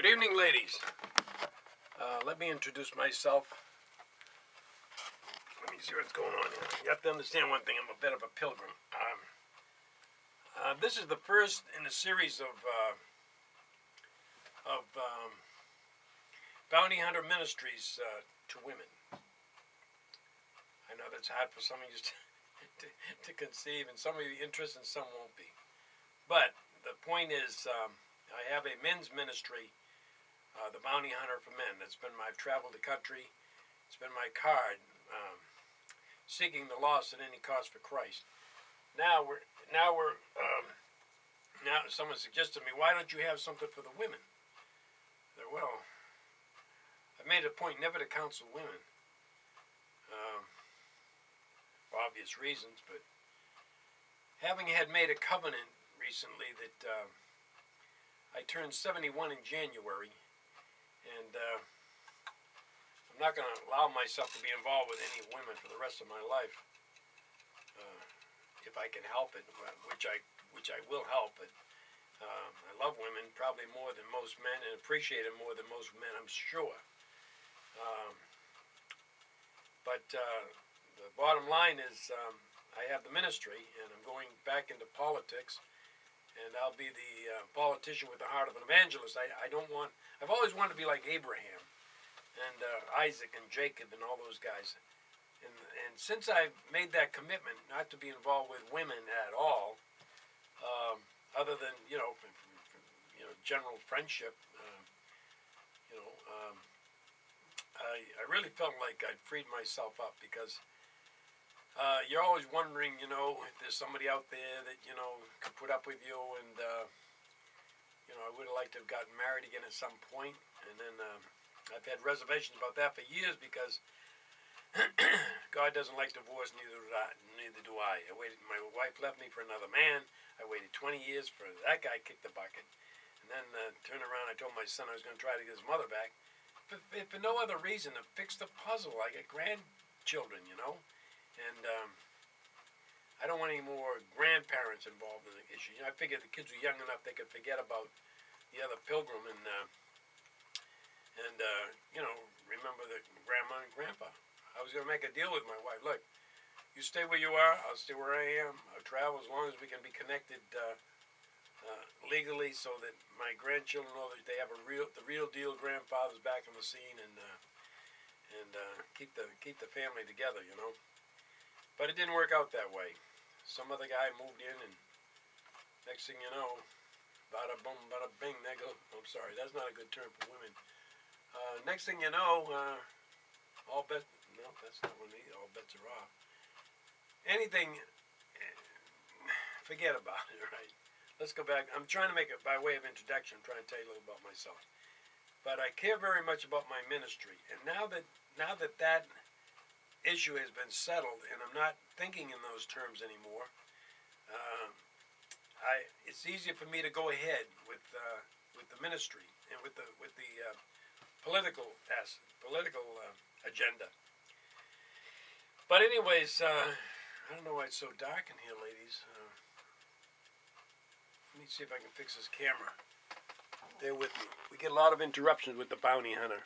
Good evening, ladies. Let me introduce myself. Let me see what's going on here. You have to understand one thing. I'm a bit of a pilgrim. This is the first in a series of bounty hunter ministries to women. I know that's hard for some of you to conceive, and some of you interested, and some won't be. But the point is, I have a men's ministry, the Bounty Hunter for Men. I've traveled the country. It's been my card, seeking the lost at any cost for Christ. Now someone suggested to me, why don't you have something for the women? Well, I've made it a point never to counsel women, for obvious reasons, but having had made a covenant recently that I turned 71 in January, and I'm not going to allow myself to be involved with any women for the rest of my life, if I can help it, which I will help it. I love women probably more than most men, and appreciate them more than most men, I'm sure. But the bottom line is, I have the ministry, and I'm going back into politics, and I'll be the politician with the heart of an evangelist. I've always wanted to be like Abraham and Isaac and Jacob and all those guys. And since I've made that commitment not to be involved with women at all, other than general friendship, I really felt like I'd freed myself up, because you're always wondering, if there's somebody out there that could put up with you, and I would have liked to have gotten married again at some point, and then I've had reservations about that for years, because God doesn't like divorce, neither do I. My wife left me for another man. I waited 20 years for that guy kick the bucket, and then turned around. I told my son I was going to try to get his mother back, if for no other reason to fix the puzzle. I got grandchildren, and I don't want any more grandparents involved in the issue. I figured the kids were young enough they could forget about the other pilgrim and remember the grandma and grandpa. I was going to make a deal with my wife. Look, you stay where you are, I'll stay where I am. I'll travel as long as we can be connected legally, so that my grandchildren know that they have the real deal grandfather's back on the scene, and keep the family together, But it didn't work out that way. Some other guy moved in, and next thing you know, bada boom, bada bing. I'm sorry, that's not a good term for women. Next thing you know, that's not what it is. All bets are off. Anything, forget about it, right? Let's go back. I'm trying to make it by way of introduction. I'm trying to tell you a little about myself. But I care very much about my ministry, and now that that issue has been settled, and I'm not thinking in those terms anymore, it's easier for me to go ahead with the ministry and with the political agenda. But anyways, I don't know why it's so dark in here, ladies. Let me see if I can fix this camera. Bear with me. We get a lot of interruptions with the Bounty Hunter.